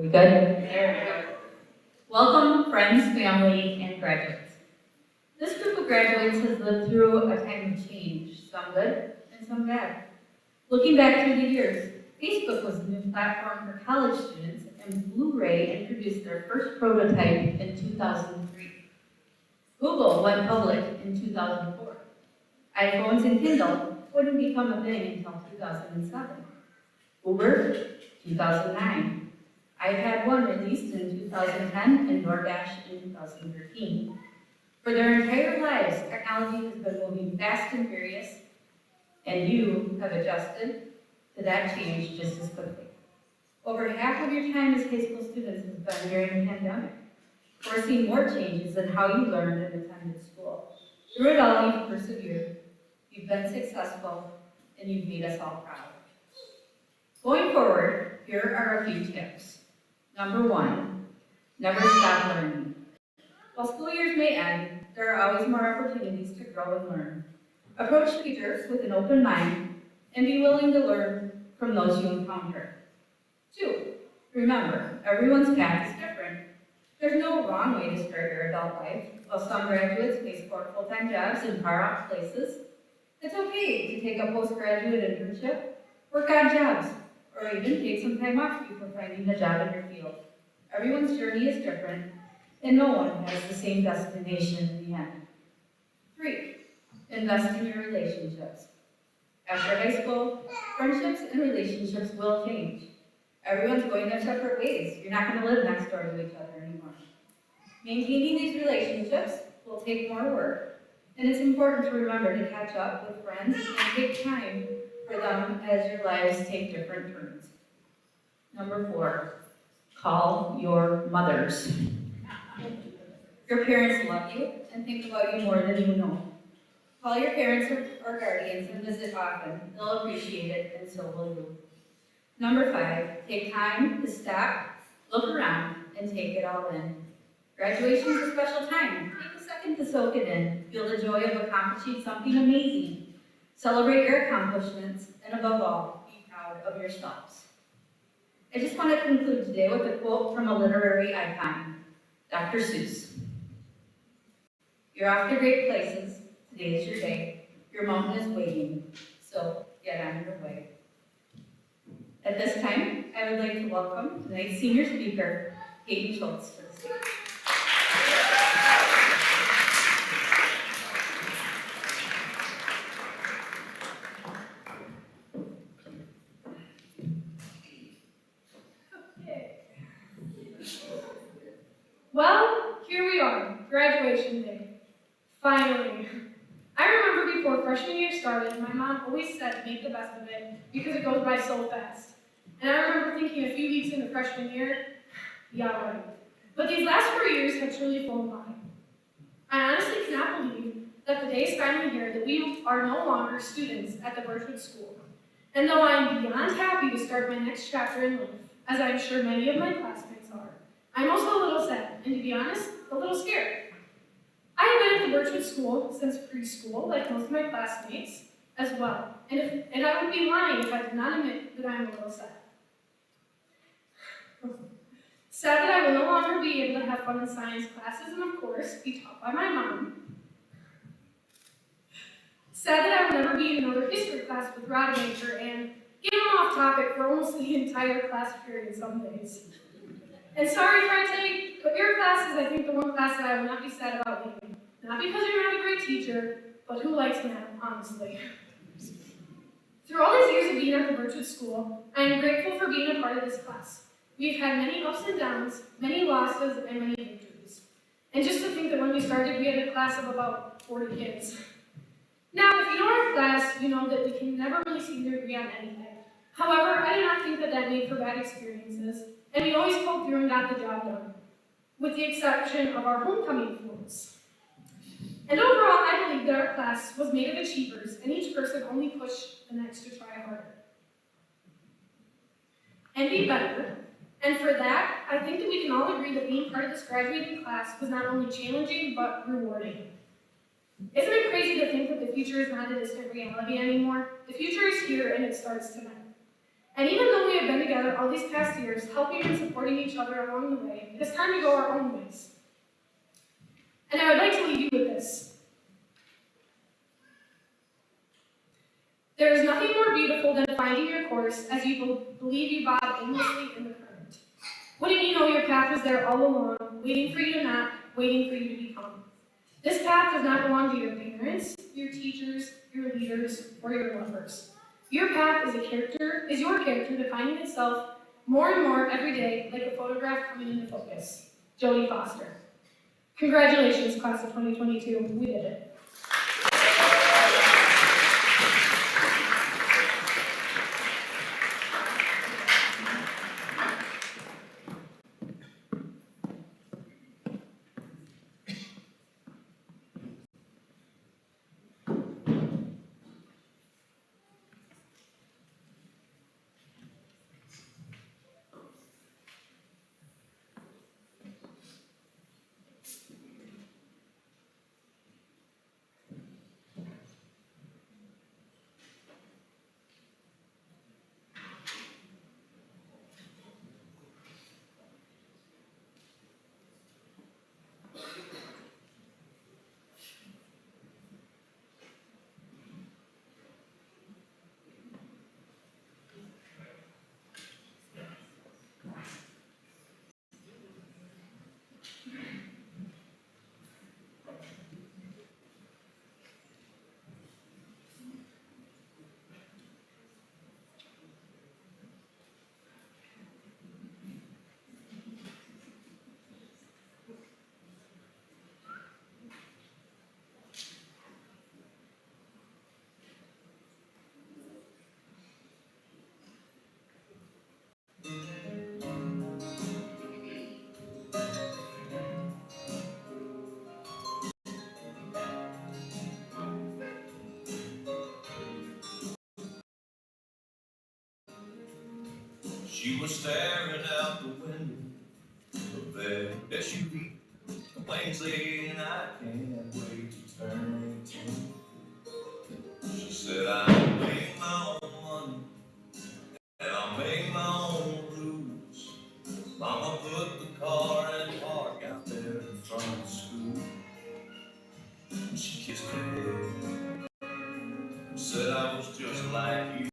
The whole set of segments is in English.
we good? There we go. Welcome, friends, family, and graduates. This group of graduates has lived through a time of change, some good and some bad. Looking back through the years, Facebook was the new platform for college students, and Blu-ray introduced their first prototype in 2003. Google went public in 2004. iPhones and Kindle wouldn't become a thing until 2007. Uber, 2009. iPad 1 released in 2010 and DoorDash in 2013. For their entire lives, technology has been moving fast and furious, and you have adjusted to that change just as quickly. Over half of your time as high school students has been during the pandemic. We're seeing more changes in how you learned and attended school. Through it all, you've persevered, you've been successful, and you've made us all proud. Going forward, here are a few tips. Number 1, never stop learning. While school years may end, there are always more opportunities to grow and learn. Approach teachers with an open mind and be willing to learn from those you encounter. 2, remember, everyone's path is different. There's no wrong way to start your adult life. While some graduates may score full-time jobs in far-off places, it's okay to take a postgraduate internship, work on jobs, or even take some time off before finding a job in your field. Everyone's journey is different, and no one has the same destination in the end. 3, invest in your relationships. After high school, friendships and relationships will change. Everyone's going their separate ways. You're not going to live next door to each other anymore. Maintaining these relationships will take more work, and it's important to remember to catch up with friends and take time for them as your lives take different turns. Number 4, call your mothers. Your parents love you and think about you more than you know. Call your parents or guardians and visit often. They'll appreciate it, and so will you. Number 5, take time to stop, look around, and take it all in. Graduation is a special time. Take a second to soak it in. Feel the joy of accomplishing something amazing. Celebrate your accomplishments, and above all, be proud of yourselves. I just want to conclude today with a quote from a literary icon, Dr. Seuss. You're off to great places. Today is your day. Your mountain is waiting, so get on your way. At this time, I would like to welcome tonight's senior speaker, Hayden Schultz, to the stage. Well, here we are, graduation day. Finally. I remember before freshman year started, my mom always said make the best of it because it goes by so fast. And I remember thinking a few weeks into freshman year, yeah, right. But these last 4 years have truly flown by. I honestly cannot believe that the day is finally here that we are no longer students at the Birchwood School. And though I am beyond happy to start my next chapter in life, as I am sure many of my classmates are, I'm also a little sad, and to be honest, a little scared. I have been at the Birchwood School since preschool, like most of my classmates, as well. And I would be lying if I did not admit that I am a little sad. Sad that I will no longer be able to have fun in science classes and, of course, be taught by my mom. Sad that I will never be in another history class with Rodemaker and get him off topic for almost the entire class period some days. And sorry, Frente, but your class is, I think, the one class that I will not be sad about leaving. Not because you're not a great teacher, but who likes math, honestly. Through all these years of being at the Birchwood School, I am grateful for being a part of this class. We've had many ups and downs, many losses, and many victories. And just to think that when we started, we had a class of about 40 kids. Now, if you know our class, you know that we can never really seem to agree on anything. However, I do not think that that made for bad experiences, and we always pulled through and got the job done, with the exception of our homecoming floats. And overall, I believe that our class was made of achievers, and each person only pushed the next to try harder and be better. And for that, I think that we can all agree that being part of this graduating class was not only challenging, but rewarding. Isn't it crazy to think that the future is not a distant reality anymore? The future is here, and it starts tonight. And even though we have been together all these past years, helping and supporting each other along the way, it is time to go our own ways. And I would like to leave you with this. There is nothing more beautiful than finding your course as you believe you bob aimlessly in the current. Wouldn't you know your path was there all along, waiting for you to map, waiting for you to become. This path does not belong to your parents, your teachers, your leaders, or your lovers. Your path is your character defining itself more and more every day, like a photograph coming into focus. Jodie Foster. Congratulations, class of 2022. We did it. She was staring out the window of that SUV. The planes say, and I can't wait to turn 18. She said, I'll make my own money, and I'll make my own rules. Mama put the car in park out there in front of the school. And she kissed her head and said, I was just like you.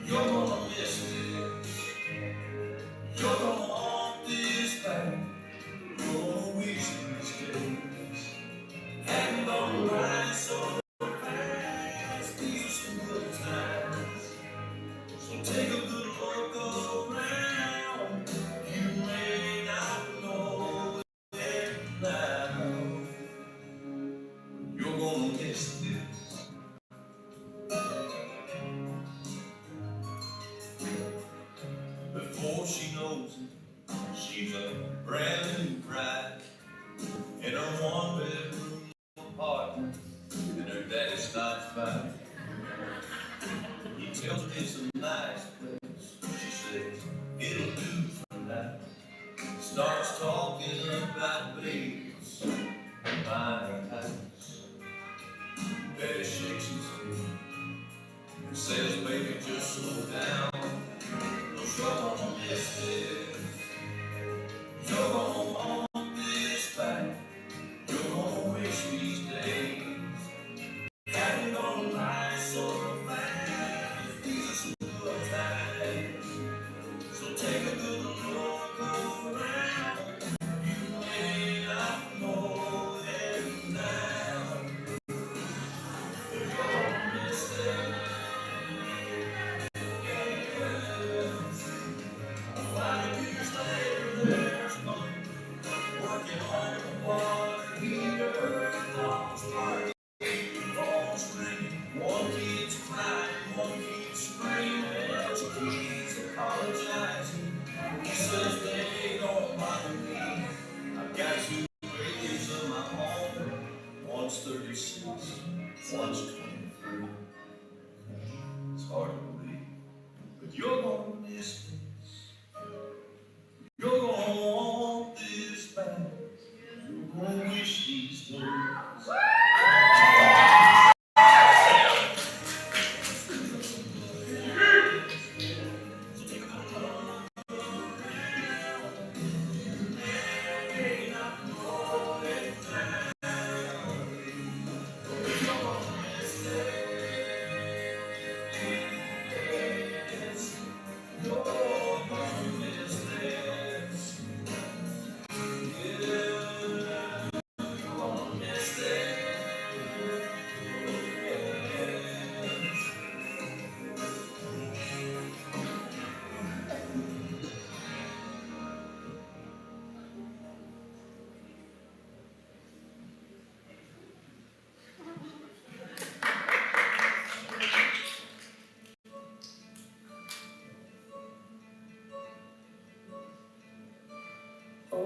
You're gonna miss this. You're gonna want this back. You're gonna wish these days hadn't gone right so fast. These are some good times. So take a good look around. You may not know it now. You're gonna miss this. Before she knows it, she's a brand new bride in her one-bedroom apartment, and her daddy stops by. He tells her it's a nice place. She says it'll do for now. Starts talking about babies and buying a house. Daddy shakes his head and says, baby, just slow down. You're gonna miss this. You're gonna want this back. You're gonna wish these days hadn't gone by so fast. These are some good times.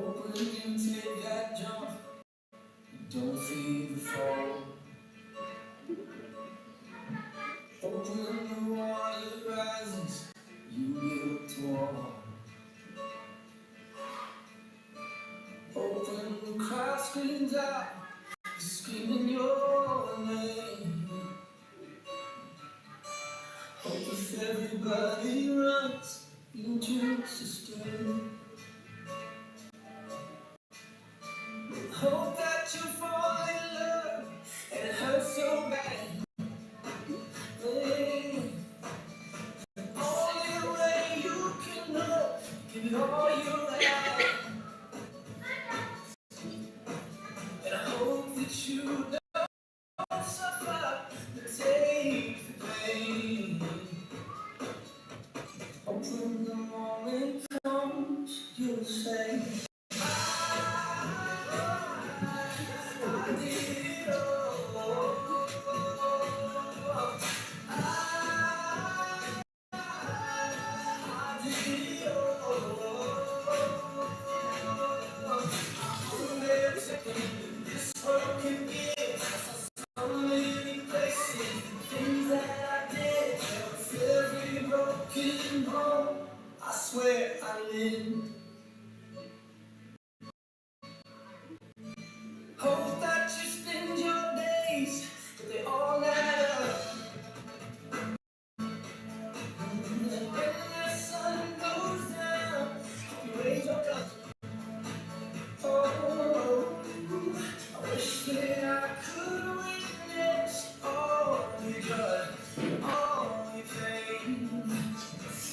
Hope when you take that jump, you don't feel the fall. Hope when the water rises, you build a wall. Hope when the crowd screams out, screaming your name. Hope if everybody runs, you choose to stay. Hope that you fall in love and it hurts so bad. Hey, the only way you can know, give it all you have. And I hope that you don't suffer, but take the pain. Hope when the moment comes, you'll say, I did it all. I did it all. Every second this world can give, so many places, things that I did. With every broken bone, I swear I live. Hope that you spend your days, but they all add up. And when the sun goes down, you raise your cup. Oh, I wish that I could witness all your joy, all your pain.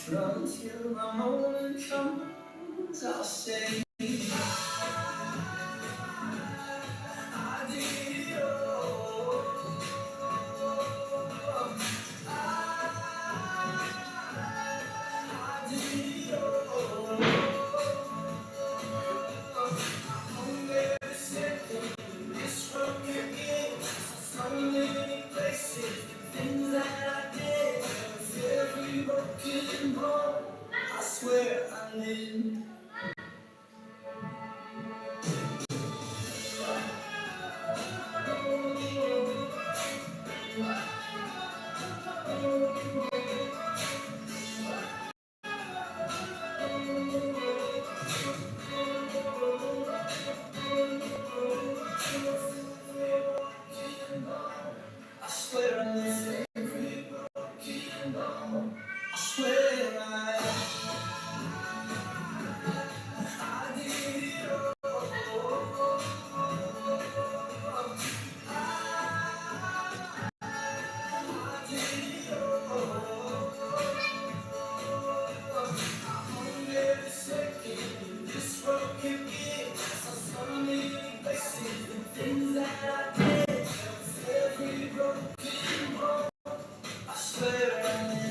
But until my moment comes, I'll say, I did it all. I did it all. On every second, this world can give, so many places, things that I did. With every broken bone, I swear I live. I swear I live. Every broken bone, I swear I did it all. I did it all. On every second, this world can give, so many places and things that I did. With every broken bone, I swear I live.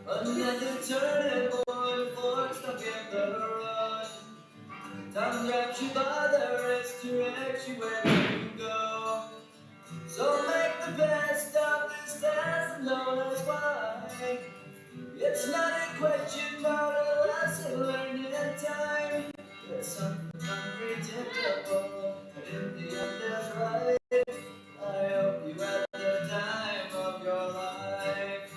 Another turning point, fork stuck in the road. Time grabs you by the wrist, directs you where you go. So make the best of this test and know that's why. It's not a question about a lesson learned in time. It's something unpredictable, but in the end that's right. I hope you had the time of your life.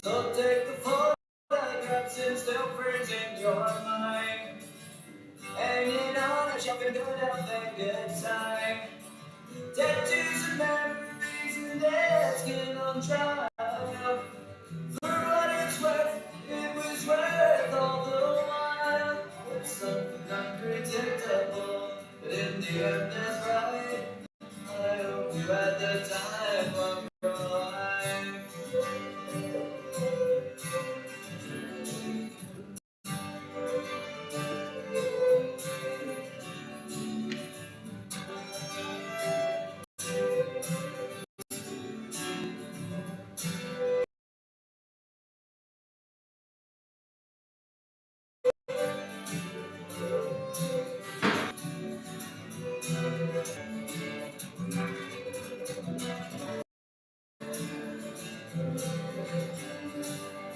So take the photographs and still freezing your mind. Hanging on a shelf in good health and good time. Tattoos and memories and dead skin on trial. For what it's worth, it was worth all the while. It's something unpredictable, but in the end that's right. I hope you had the time of your life.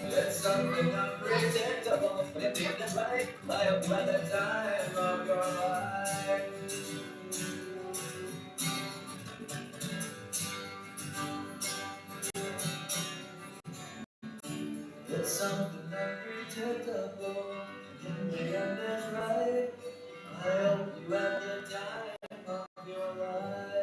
It's something unpredictable, but in the end that's right. I hope you had the time of your life. It's something unpredictable, in the end that's right. I hope you had the time of your life.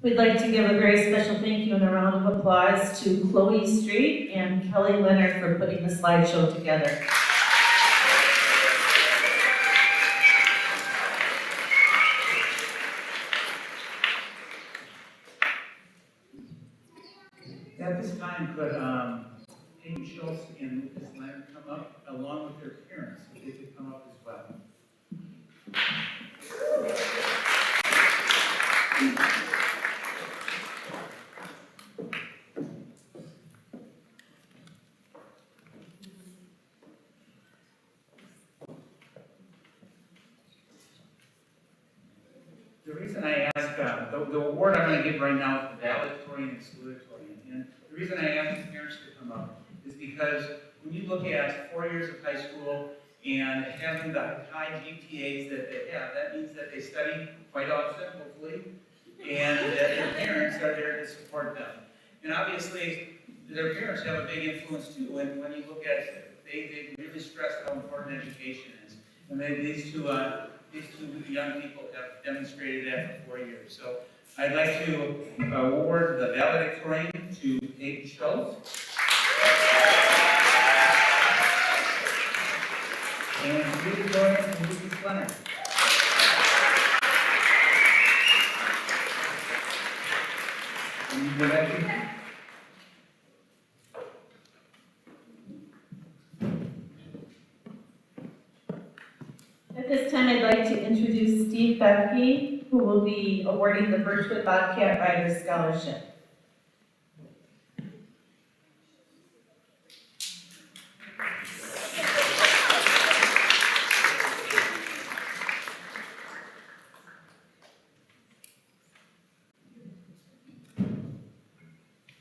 We'd like to give a very special thank you and a round of applause to Chloe Street and Kelly Leonard for putting the slideshow together. At this time, could Amy Schultz and Lucas Leonard come up along with their parents, if they could come up as well. The reason I ask, the award I'm going to give right now is the valedictorian and salutatorian. And the reason I ask the parents to come up is because when you look at 4 years of high school and having the high GPAs that they have, that means that they study quite often, hopefully, and that their parents are there to support them. And obviously, their parents have a big influence too. When you look at it, they really stress how important education is. And these two young people have demonstrated that for 4 years. So I'd like to award the valedictorian to Peyton Schultz. And salutatorian to Lucas Leonard. And you go back to At this time, I'd like to introduce Steve Bethke, who will be awarding the Birchwood Bobcat Riders Scholarship.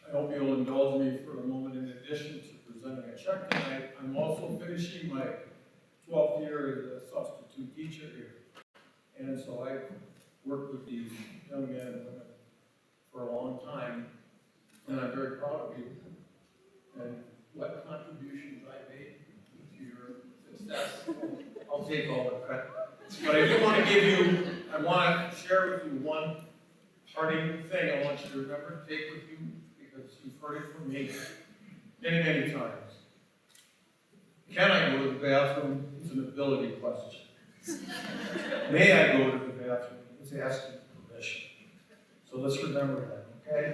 I hope you'll indulge me for a moment. In addition to presenting a check tonight, I'm also finishing my 12th year as a substitute teacher here. And so I've worked with these young men and women for a long time, and I'm very proud of you and what contributions I made to your success. I'll take all the credit. But I do want to I want to share with you one parting thing I want you to remember, take with you, because you've heard it from me many, many times. Can I go to the bathroom? It's an ability question. May I go to the bathroom? It's asking permission. So let's remember that, okay?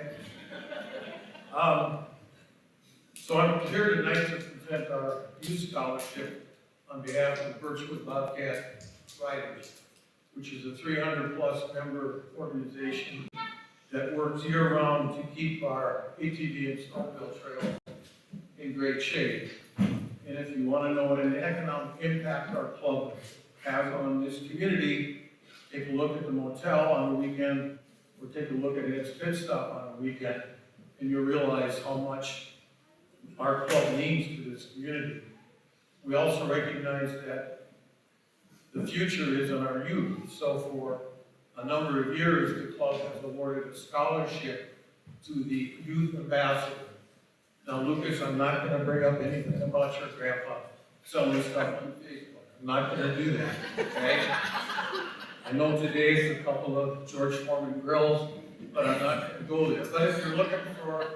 So I'm here tonight to present our youth scholarship on behalf of the Birchwood Bobcat Riders, which is a 300+ member organization that works year-round to keep our ATV and snowmobile trails in great shape. And if you want to know what an economic impact our club has on this community, take a look at the motel on the weekend, or take a look at its pit stop on the weekend, and you'll realize how much our club means to this community. We also recognize that the future is in our youth. So for a number of years, the club has awarded a scholarship to the youth ambassador. Now, Lucas, I'm not going to bring up anything about your grandpa selling stuff on Facebook. I'm not going to do that, okay? I know today is a couple of George Foreman grills, but I'm not going to go there. But if you're looking for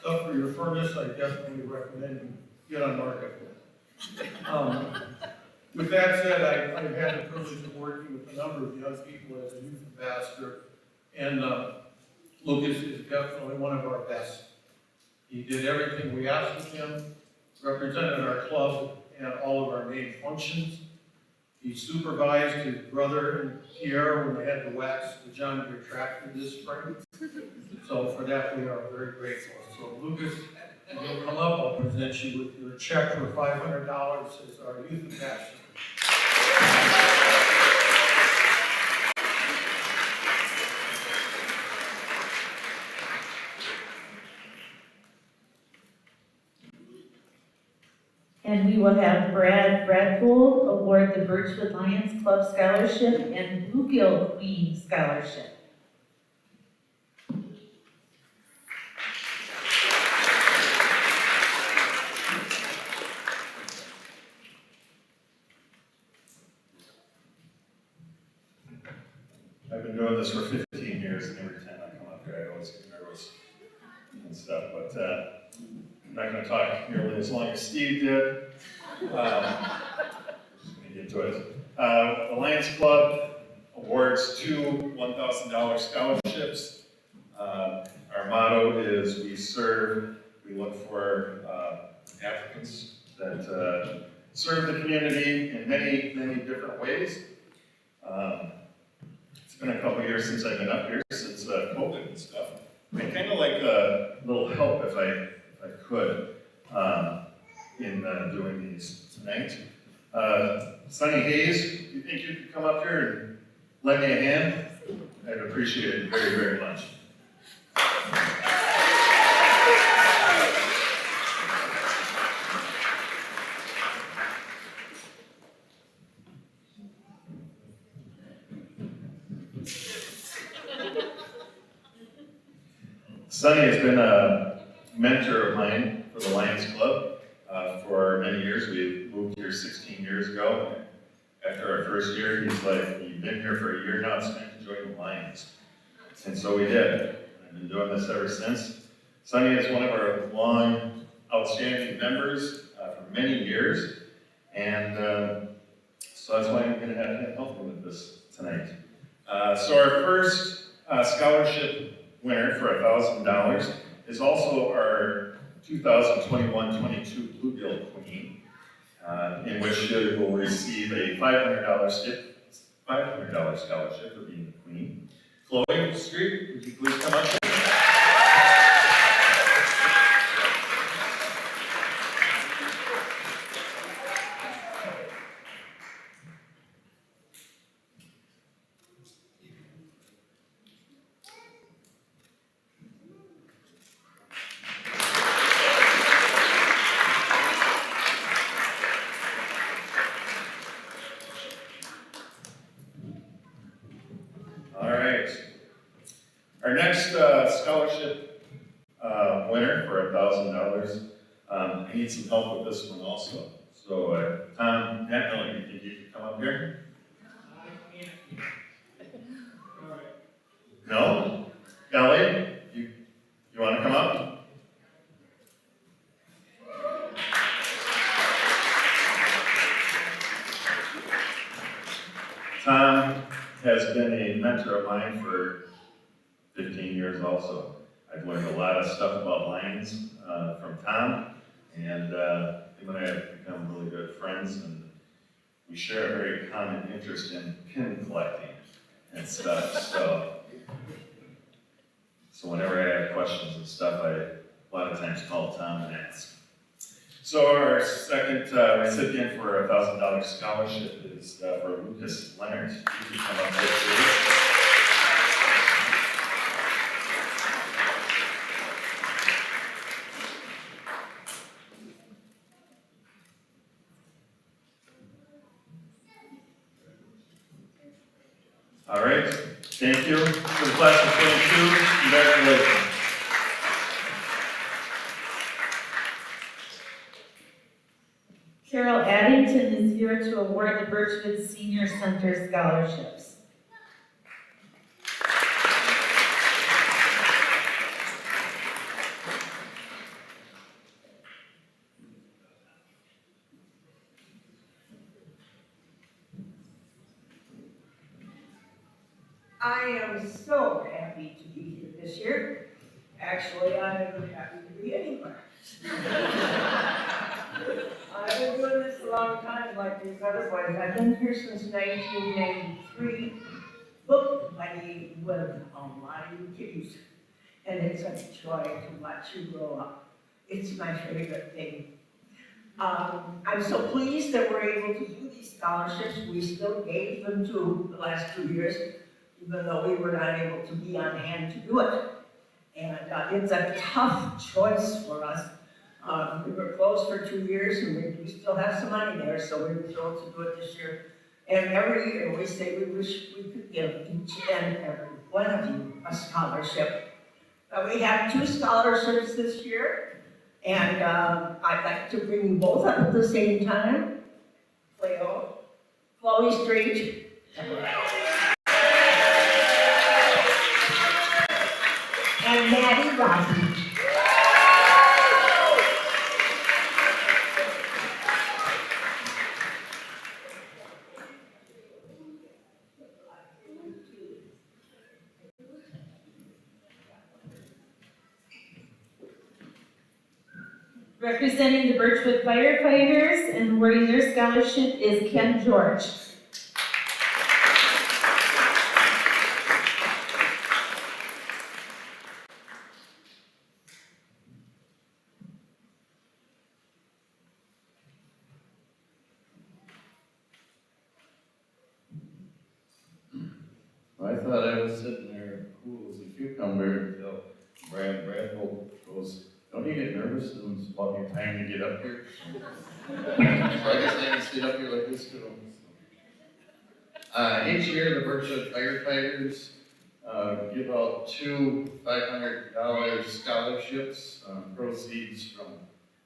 stuff for your furnace, I definitely recommend you get on Market. With that said, I've had the privilege of working with a number of young people as a youth ambassador, and Lucas is definitely one of our best. He did everything we asked of him, represented our club at all of our main functions. He supervised his brother and Pierre when they had to wax the John Deere tractor this spring. So for that, we are very grateful. So Lucas, when you come up, I'll present you with your check for $500 as our youth ambassador. And we will have Brad Bradpool award the Birchwood Lions Club Scholarship and Bluegill Queen Scholarship. I've been doing this for 15 years, and every time I come up here, I always get nervous and stuff, but I'm not going to talk nearly as long as Steve did. Just going to get to it. The Lions Club awards two $1,000 scholarships. Our motto is we serve, we look for applicants that serve the community in many, many different ways. It's been a couple years since I've been up here, since COVID and stuff. I'd kind of like a little help if I could in doing these tonight. Sonny Hayes, do you think you could come up here and lend me a hand? I'd appreciate it very, very much. Sonny has been a mentor of mine for the Lions Club for many years. We moved here 16 years ago. After our first year, he's like, "You've been here for a year now, it's time to join the Lions." And so we did. I've been doing this ever since. Sonny is one of our long, outstanding members for many years. And so that's why I'm going to have him help me with this tonight. So our first scholarship winner for $1,000 is also our 2021-22 Bluegill Queen, in which she will receive a $500 scholarship for being the Queen. Chloe Street, would you please come up here? Our next scholarship winner for $1,000, I need some help with this one also. So, Tom Hatnell, you think you could come up here? No? Ellie, you want to come up? Tom has been a mentor of mine for 15 years also. I've learned a lot of stuff about lions from Tom, and him and I have become really good friends, and we share a very common interest in pin collecting and stuff. So whenever I have questions and stuff, I a lot of times call Tom and ask. So our second recipient for a $1,000 scholarship is for Lucas Leonard. You can come up here, please. All right, thank you. For the class of 22, congratulations. Carol Addington is here to award the Birchwood Senior Center scholarships. I am so happy to be here this year. Actually, I'm happy to be anywhere. I've been doing this a long time, like these other boys. I've been here since 1993, booked buddy with a lot of you kiddies. And it's a joy to watch you grow up. It's my favorite thing. I'm so pleased that we're able to do these scholarships. We still gave them to the last 2 years, even though we were not able to be on hand to do it. And it's a tough choice for us. We were closed for 2 years and we still have some money there, so we were thrilled to do it this year. And every year we say we wish we could give each and every one of you a scholarship. We have 2 scholarships this year, and I'd like to bring you both up at the same time. Chloe Street. And Maddie Robbie. Representing the Birchwood firefighters and awarding their scholarship is Ken George. I thought I was sitting there cool as a cucumber until Brad goes, don't you get nervous when it's about your time to get up here? So I guess I can sit up here like this too. Each year the Birchwood firefighters give out 2 $500 scholarships, proceeds from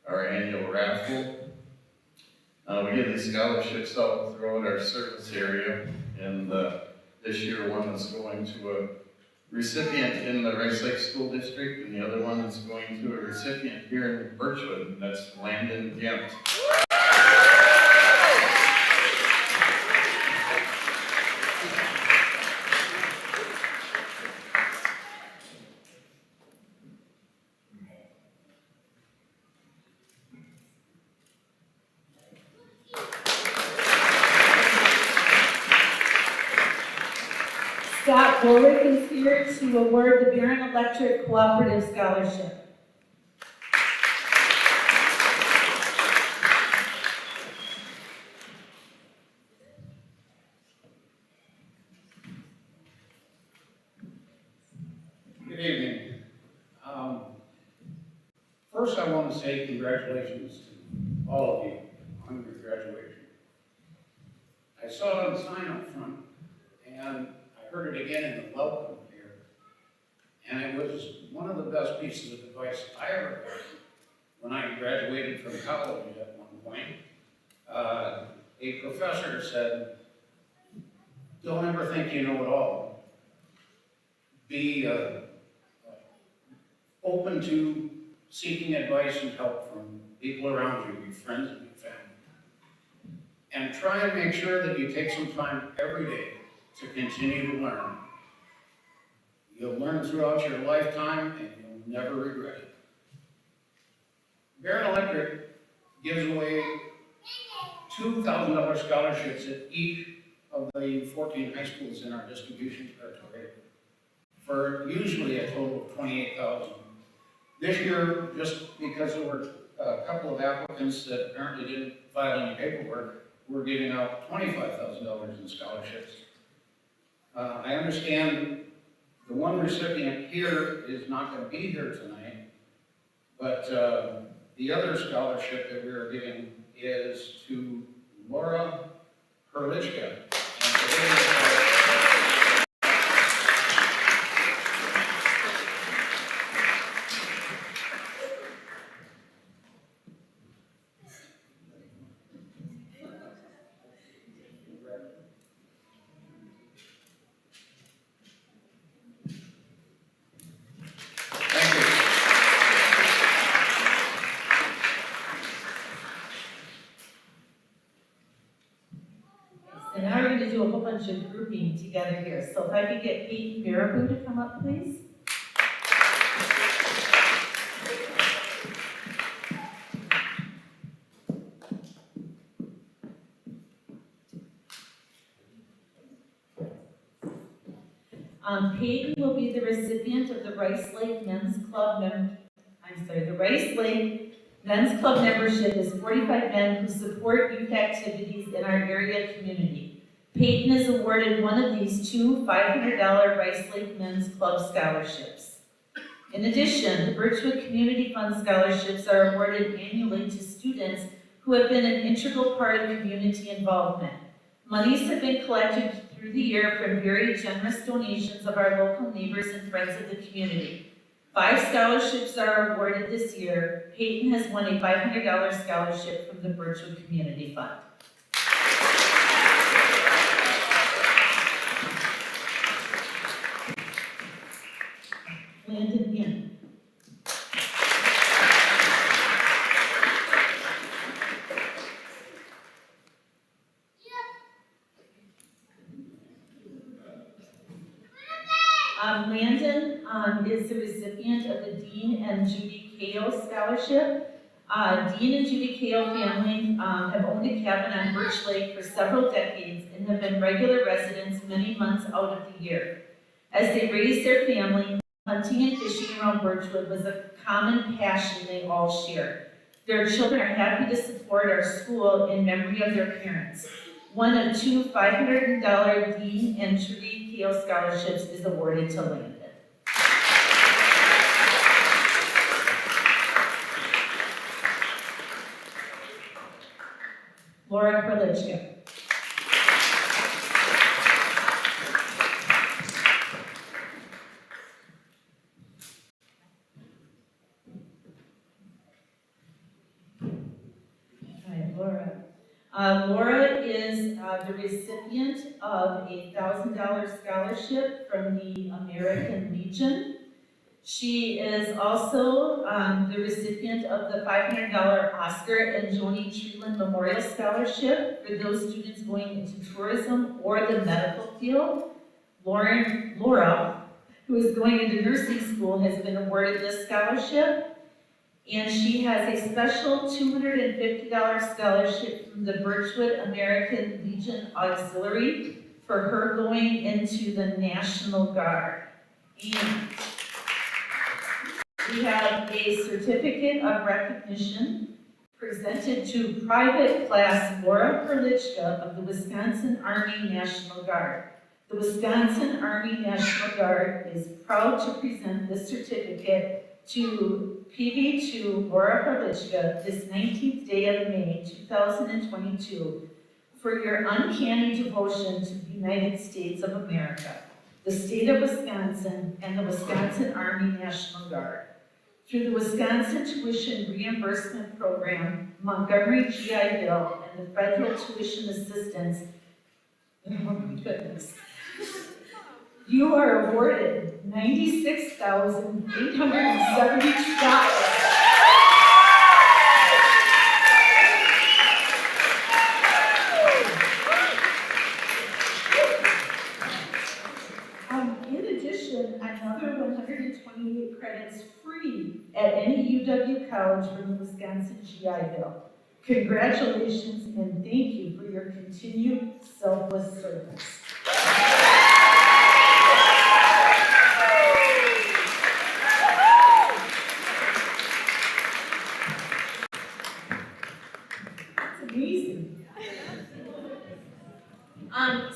our annual raffle. We give these scholarships out throughout our service area, and this year one is going to a recipient in the Rice Lake School District, and the other one is going to a recipient here in Birchwood, and that's Landon Gent. Scott Bullock is here to award the Barron Electric Cooperative Scholarship. Good evening. First, I want to say congratulations to all of you on your graduation. I saw it on the sign up front, and I heard it again in the welcome here. And it was one of the best pieces of advice I ever heard when I graduated from college at one point. A professor said, don't ever think you know it all. Be open to seeking advice and help from people around you, your friends and your family. And try and make sure that you take some time every day to continue to learn. You'll learn throughout your lifetime and you'll never regret it. Barron Electric gives away $2,000 scholarships at each of the 14 high schools in our distribution territory for usually a total of $28,000. This year, just because there were a couple of applicants that apparently didn't file any paperwork, we're giving out $25,000 in scholarships. I understand the one recipient here is not going to be here tonight, but the other scholarship that we are giving is to Laura Perlichka. Thank you. And now we're going to do a whole bunch of grouping together here. So if I could get Peyton Baraboo to come up, please. Peyton will be the recipient of the Rice Lake Men's Club the Rice Lake Men's Club membership is 45 men who support youth activities in our area community. Peyton is awarded one of these two $500 Rice Lake Men's Club scholarships. In addition, the Birchwood Community Fund scholarships are awarded annually to students who have been an integral part of community involvement. Monies have been collected through the year from very generous donations of our local neighbors and friends of the community. 5 scholarships are awarded this year. Peyton has won a $500 scholarship from the Birchwood Community Fund. Landon Yin. Landon is the recipient of the Dean and Judy Kao Scholarship. Dean and Judy Kao family have owned a cabin on Birch Lake for several decades and have been regular residents many months out of the year. As they raised their family, hunting and fishing around Birchwood was a common passion they all shared. Their children are happy to support our school in memory of their parents. One of 2 $500 Dean and Judy Kao scholarships is awarded to Landon. Laura Perlichka. Laura is the recipient of a $1,000 scholarship from the American Legion. She is also the recipient of the $500 Oscar and Joni Treeland Memorial Scholarship for those students going into tourism or the medical field. Laura, who is going into nursing school, has been awarded this scholarship. And she has a special $250 scholarship from the Birchwood American Legion Auxiliary for her going into the National Guard. And we have a certificate of recognition presented to Private Class Laura Perlichka of the Wisconsin Army National Guard. The Wisconsin Army National Guard is proud to present this certificate to PV2 Laura Perlichka this 19th day of May 2022 for your uncanny devotion to the United States of America, the state of Wisconsin, and the Wisconsin Army National Guard. Through the Wisconsin Tuition Reimbursement Program, Montgomery GI Bill, and the Federal Tuition Assistance, oh my goodness, you are awarded $96,872. In addition, another 128 credits free at any UW college from the Wisconsin GI Bill. Congratulations and thank you for your continued selfless service.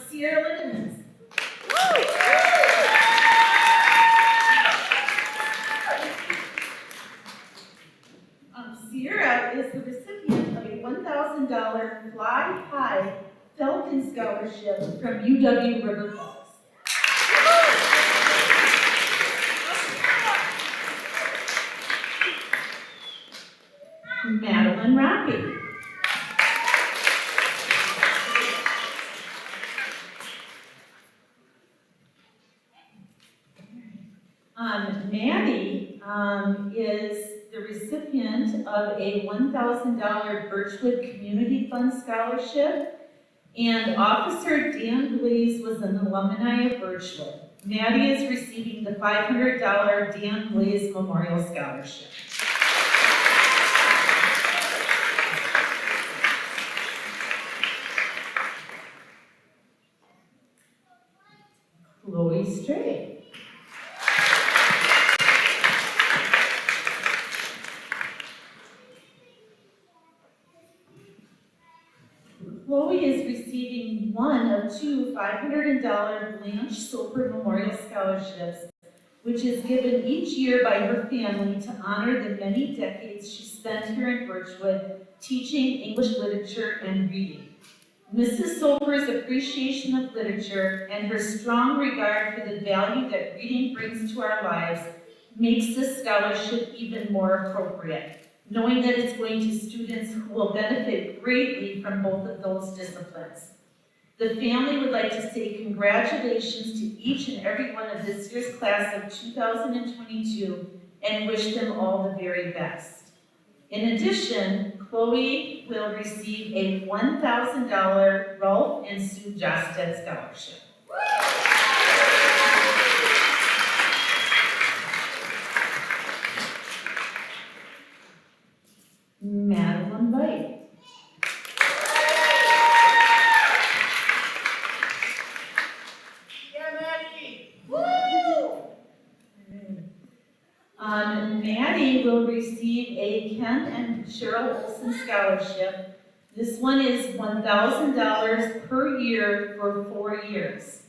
Sierra Lindemann. Sierra is the recipient of a $1,000 Fly High Falcon Scholarship from UW River Falls. Madeline Rocky. Maddie is the recipient of a $1,000 Birchwood Community Fund Scholarship, and Officer Dan Glaze was an alumni of Birchwood. Maddie is receiving the $500 Dan Glaze Memorial Scholarship. Chloe Stray. Chloe is receiving one of two $500 Blanche Soper Memorial Scholarships, which is given each year by her family to honor the many decades she spent here in Birchwood teaching English literature and reading. Mrs. Soper's appreciation of literature and her strong regard for the value that reading brings to our lives makes this scholarship even more appropriate, knowing that it's going to students who will benefit greatly from both of those disciplines. The family would like to say congratulations to each and every one of this year's class of 2022 and wish them all the very best. In addition, Chloe will receive a $1,000 Rolf and Sue Josted Scholarship. Madeline White. Maddie will receive a Ken and Cheryl Olson Scholarship. This one is $1,000 per year for 4 years.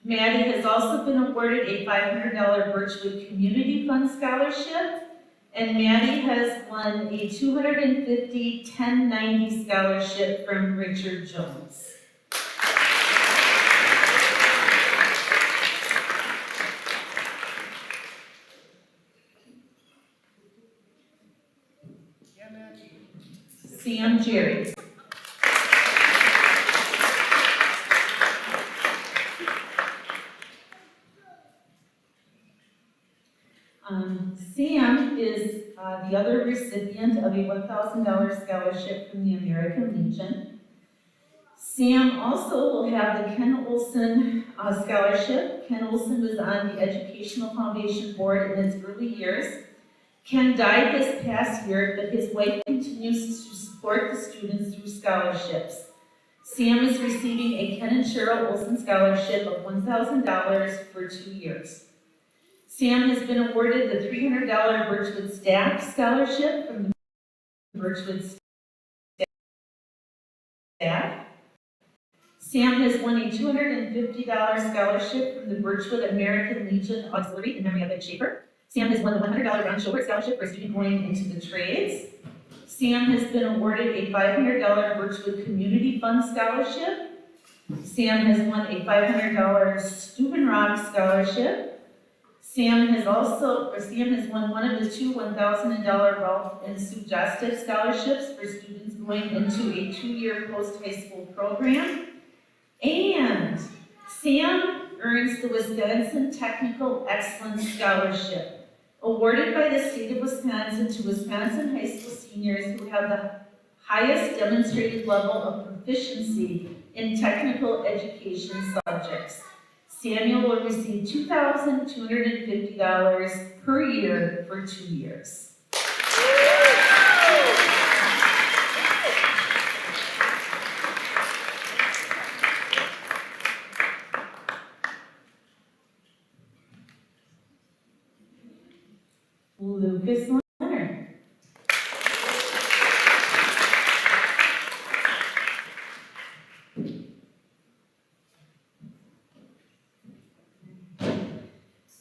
Maddie has also been awarded a $500 Birchwood Community Fund Scholarship, and Maddie has won a $250 1090 scholarship from Richard Jones. Sam Jerry. Sam is the other recipient of a $1,000 scholarship from the American Legion. Sam also will have the Ken Olson Scholarship. Ken Olson was on the Educational Foundation Board in its early years. Ken died this past year, but his wife continues to support the students through scholarships. Sam is receiving a Ken and Cheryl Olson Scholarship of $1,000 for 2 years. Sam has been awarded the $300 Birchwood Staff Scholarship from the Birchwood Staff. Sam has won a $250 scholarship from the Birchwood American Legion Auxiliary in memory of Ed Schaefer. Sam has won the $100 Ron Schobert Scholarship for a student going into the trades. Sam has been awarded a $500 Birchwood Community Fund Scholarship. Sam has won a $500 Stubenrock Scholarship. Sam has won one of the two $1,000 Rolf and Sue Josted Scholarships for students going into a 2-year post-high school program. And Sam earns the Wisconsin Technical Excellence Scholarship, awarded by the state of Wisconsin to Wisconsin high school seniors who have the highest demonstrated level of proficiency in technical education subjects. Samuel will receive $2,250 per year for 2 years. Lucas Leonard.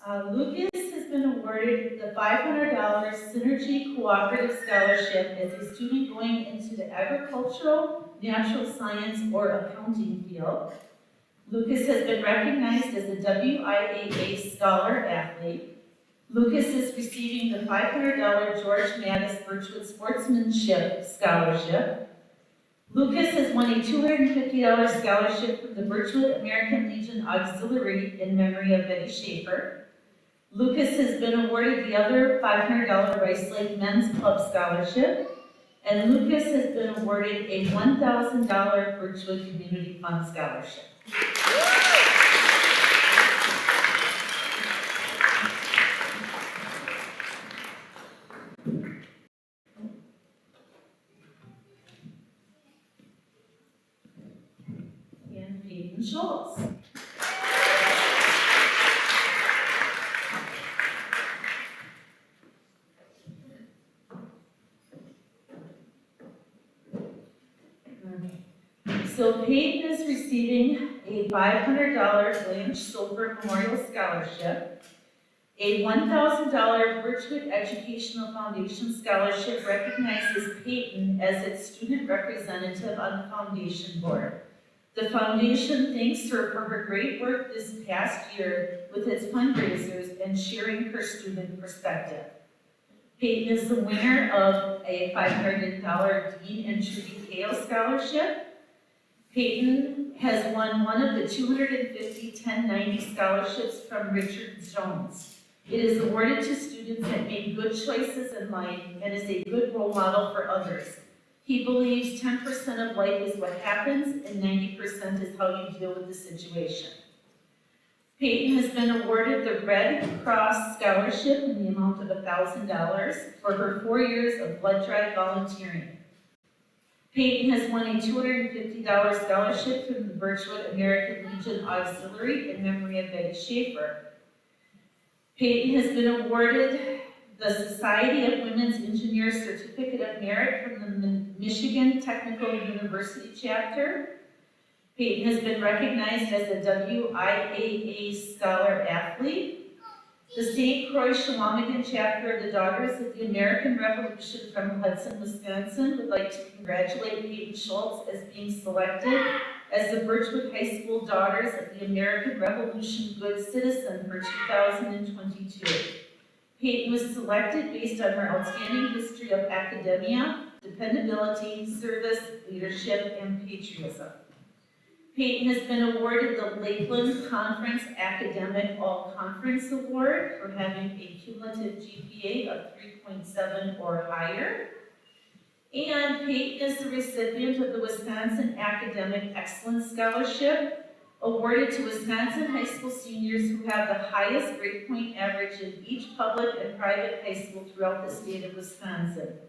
Lucas has been awarded the $500 Synergy Cooperative Scholarship as a student going into the agricultural, natural science, or accounting field. Lucas has been recognized as a WIAA Scholar Athlete. Lucas is receiving the $500 George Mattis Birchwood Sportsmanship Scholarship. Lucas has won a $250 scholarship from the Birchwood American Legion Auxiliary in memory of Betty Schaefer. Lucas has been awarded the other $500 Rice Lake Men's Club Scholarship. And Lucas has been awarded a $1,000 Birchwood Community Fund Scholarship. And Peyton Schultz. So Peyton is receiving a $500 Blanche Silver Memorial Scholarship, a $1,000 Birchwood Educational Foundation Scholarship recognizes Peyton as its student representative on the foundation board. The foundation thanks her for her great work this past year with its fundraisers and sharing her student perspective. Peyton is the winner of a $500 Dean and Trudy Kale Scholarship. Peyton has won one of the 250 1090 scholarships from Richard Jones. It is awarded to students that make good choices in life and is a good role model for others. He believes 10% of life is what happens and 90% is how you deal with the situation. Peyton has been awarded the Red Cross Scholarship in the amount of $1,000 for her 4 years of blood drive volunteering. Peyton has won a $250 scholarship from the Birchwood American Legion Auxiliary in memory of Betty Schaefer. Peyton has been awarded the Society of Women's Engineers Certificate of Merit from the Michigan Technical University chapter. Peyton has been recognized as a WIAA Scholar Athlete. The St. Croix Chequamegon chapter of the Daughters of the American Revolution from Hudson, Wisconsin would like to congratulate Peyton Schultz as being selected as the Birchwood High School Daughters of the American Revolution Good Citizen for 2022. Peyton was selected based on her outstanding history of academia, dependability, service, leadership, and patriotism. Peyton has been awarded the Lakeland Conference Academic All-Conference Award for having a cumulative GPA of 3.7 or higher. And Peyton is the recipient of the Wisconsin Academic Excellence Scholarship, awarded to Wisconsin high school seniors who have the highest grade point average in each public and private high school throughout the state of Wisconsin.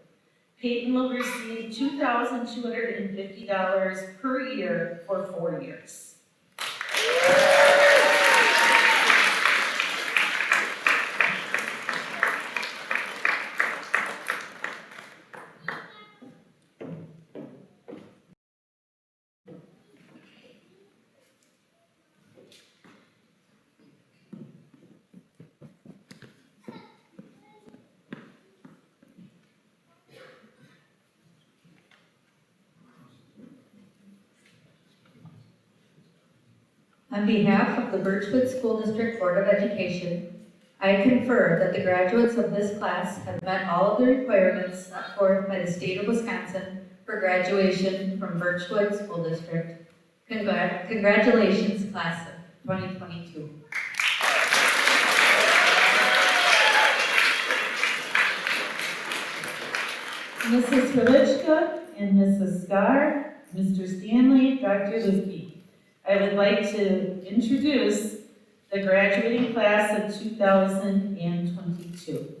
Peyton will receive $2,250 per year for 4 years. On behalf of the Birchwood School District Board of Education, I confer that the graduates of this class have met all of the requirements set forth by the state of Wisconsin for graduation from Birchwood School District. Congratulations, class of 2022. Mrs. Hrulichka and Mrs. Scar, Mr. Stanley, Dr. Lukey. I would like to introduce the graduating class of 2022.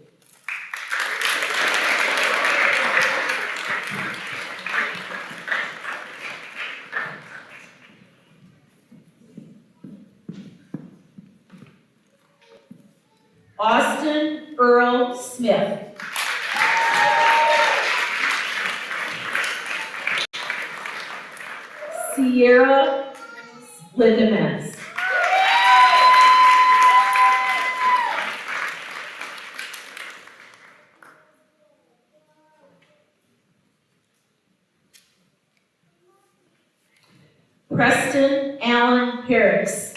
Austin Earl Smith. Sierra Lindemans. Preston Allen Harris.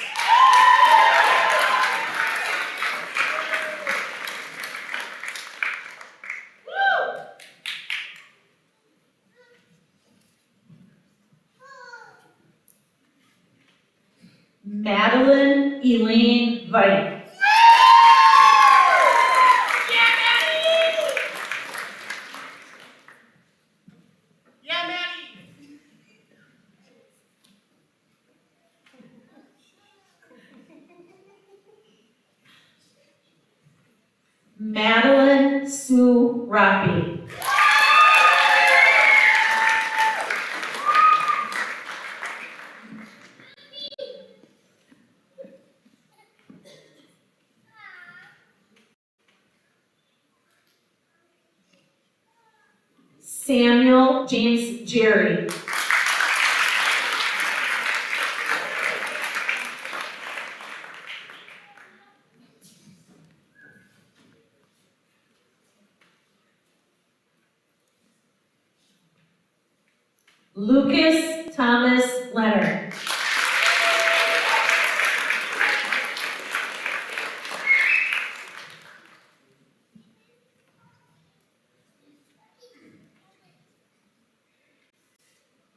Madeline Elaine Veit. Madeline Sue Rappi. Samuel James Jerry. Lucas Thomas Leonard.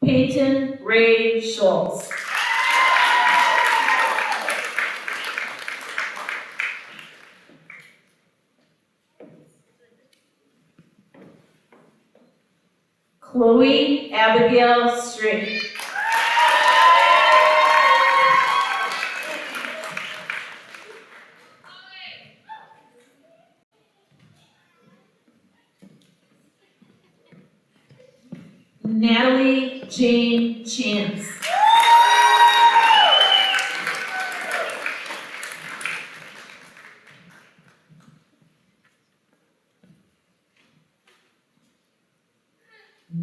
Peyton Ray Schultz. Chloe Abigail Strait. Natalie Jane Chance.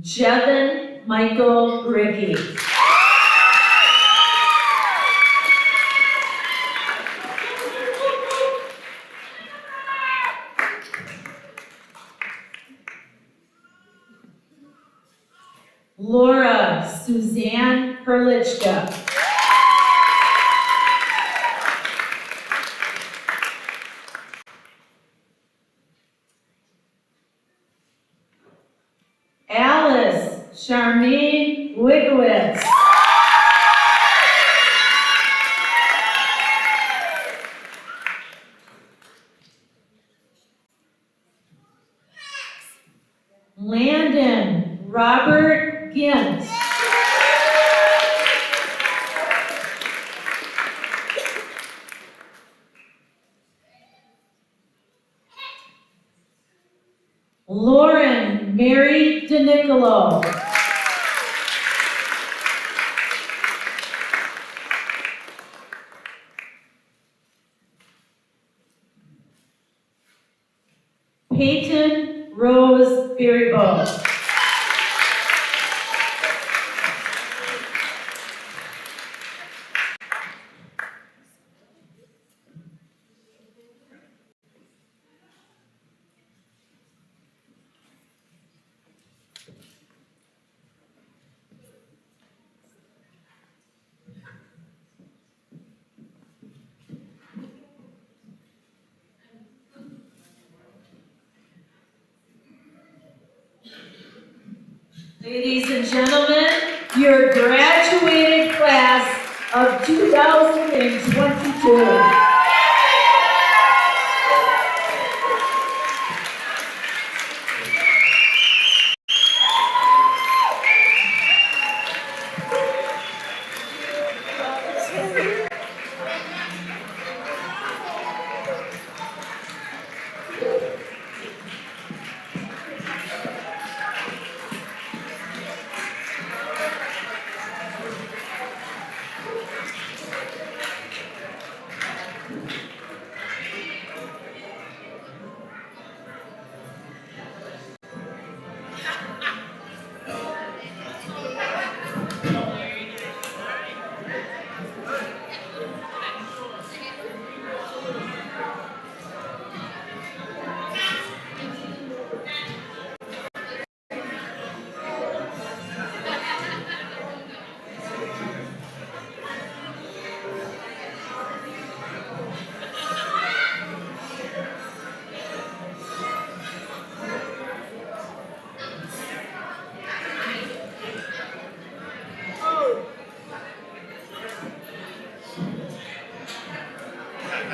Jevin Michael Ricky. Laura Suzanne Perlichka. Alice Charmaine Wigowitz. Landon Robert Gint. Lauren Mary DeNicolo. Peyton Rose Berrybow. Ladies and gentlemen, your graduated class of 2022.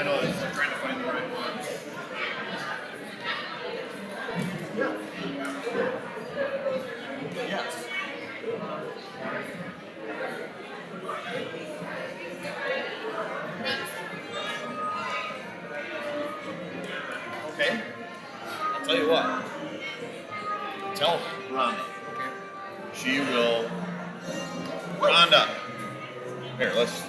I know, I'm trying to find the right one. Yes. Okay. I'll tell you what. Tell Rhonda. Okay. She will. Rhonda. Here, let's.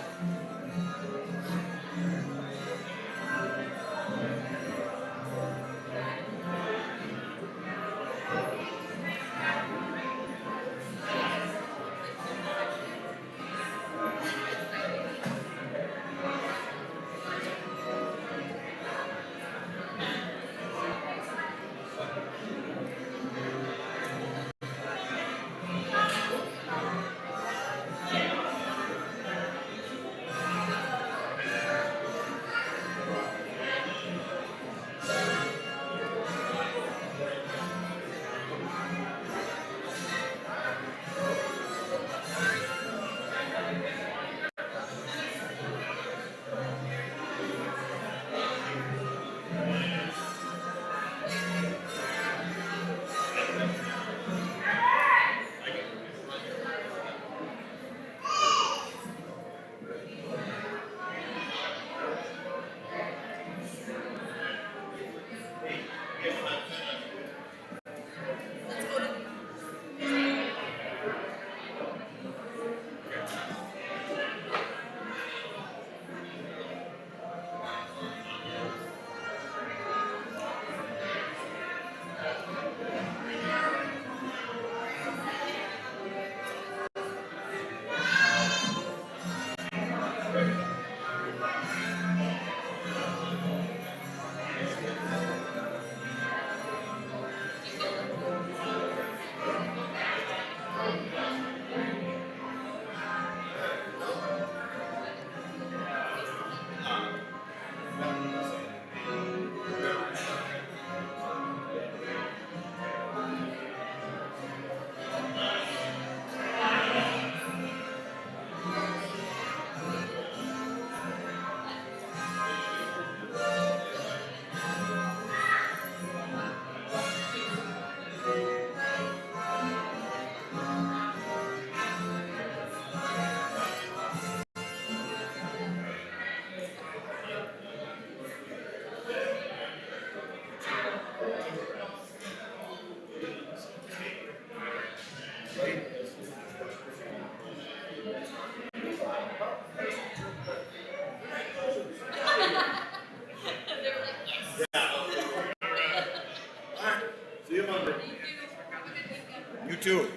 See you Monday. You too.